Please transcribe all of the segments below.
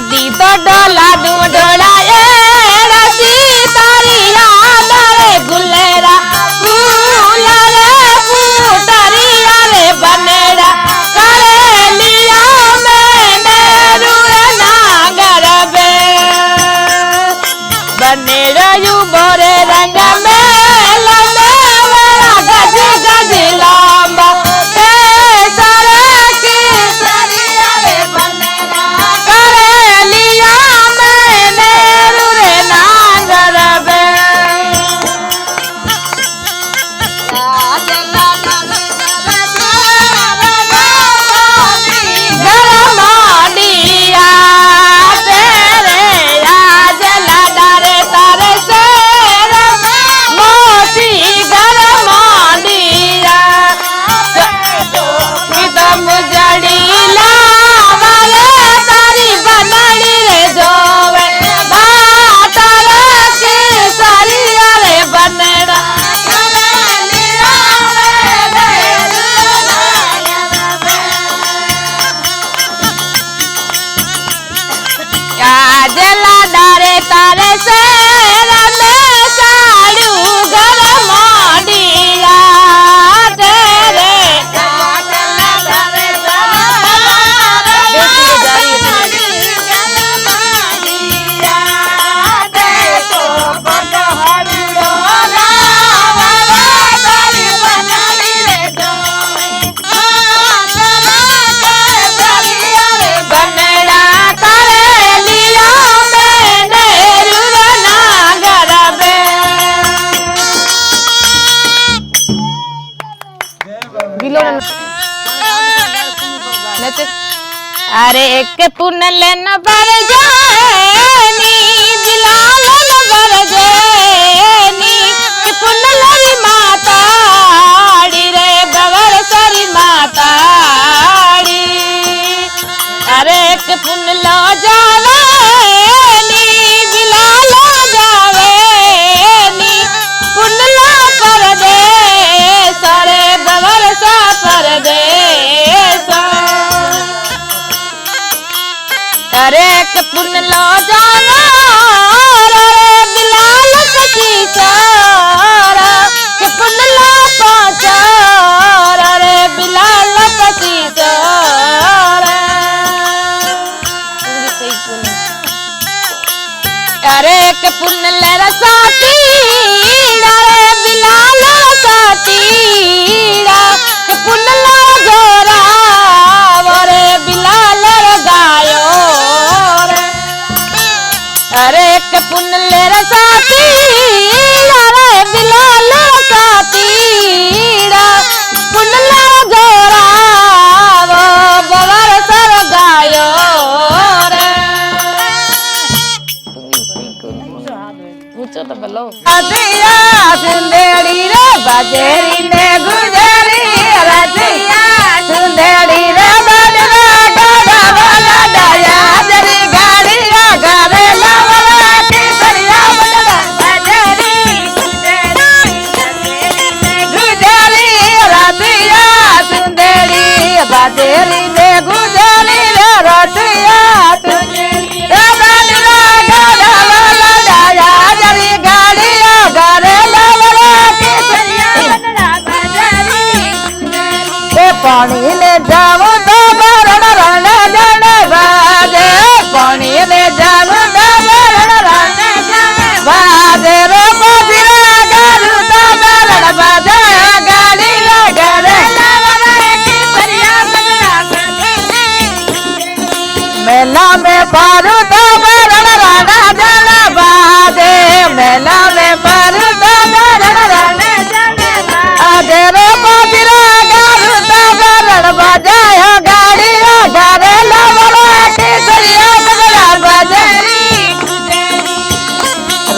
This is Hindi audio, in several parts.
दी तो डोला दू डोला रसी तारी याद रे गुलेरा फूल रे फूटरिया रे बनेरा करे लिया मैंने रुए नागर बे बनेरा यू बोरे रंग में लंबे मेरा गज गज लंबा सारे की सरिया रे बनेरा करे लिया मैंने रुए नागर बे गरमाडिया तेरे आज लडारे तारे से मोती गरमाडिया किदम जड़ी लावाले तारी बनड़ी रे जोवे बातारे की सरिया रे बनेड़ा काजला डारे तारे से रमे साड़ू गरमाडिया तेरे काजला डारे गरमाडिया दे तो बडहड़ो लावाले तारी बनड़ी रे जोवे सरिया रे बनेड़ा करे लिया मैंने रुए नागर बे अरे एक पुन लेन बर जानी बिलालन बर जानी कि पुन लरी माताड़ी रे बवर सरी माताड़ी अरे एक पुन लो जावेनी बिलालो जावेनी पुन लो परदेस रे बवर सा परदेस अरे एक पुन लो जाना रे बिलाल सखी सारा कि पुन लो पाचारा रे बिलाल सखी सारा अरे एक पुन ले रसातीड़ा रे बिलाल रसातीड़ा कि पुन लो जोरा रे बिलाल रे गायो रे अरे एक पुन ले रसातीड़ा रे बिलाल रसातीड़ा पुन लो जोरा वो बवर सर गायो रे पूछो तो बोलो रतिया सुंदरी रे बजेरी ने गुजरी रतिया सुंदरी रे बजरा गाड़ा वाला डाया जरी गाड़ी गावे लावला की सरिया बजरा बजेरी गुजरी रतिया सुंदरी बजेरी ने गुजरी रे रतिया सुंदरी रे बजरा गाड़ा वाला डाया जरी गाड़ी गावे लावला की सरिया बजरा बजेरी पानी ले जाऊं तो मरण रण जन बाजे पानी ले जाऊं तो मरण रण जन बाजे रो पतिरा गारू तो मरण बाजे गाड़ी लगे की सरिया बजरा मेला में पारू तो मरण रण जन बाजे मेला में पारू तो मरण रण जन बाजे रो पतिरा गारू तो मरण बाजे गाड़ी गावे लावला की सरिया बजरा बजेरी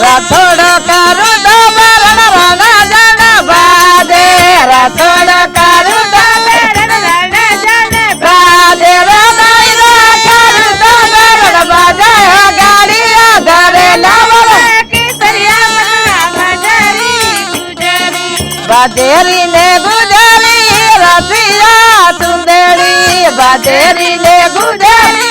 राथोड़ करू तो मरण रण जन बाजे राथोड़ करू तो मरण रण जन बाजे रो नाइरा करू तो मरण बाजे गाड़ी गावे लावला की सरिया बजरा बजेरी बाजेरी ने गुजरी रतिया सुंदरी बाजेरी ने गुजरी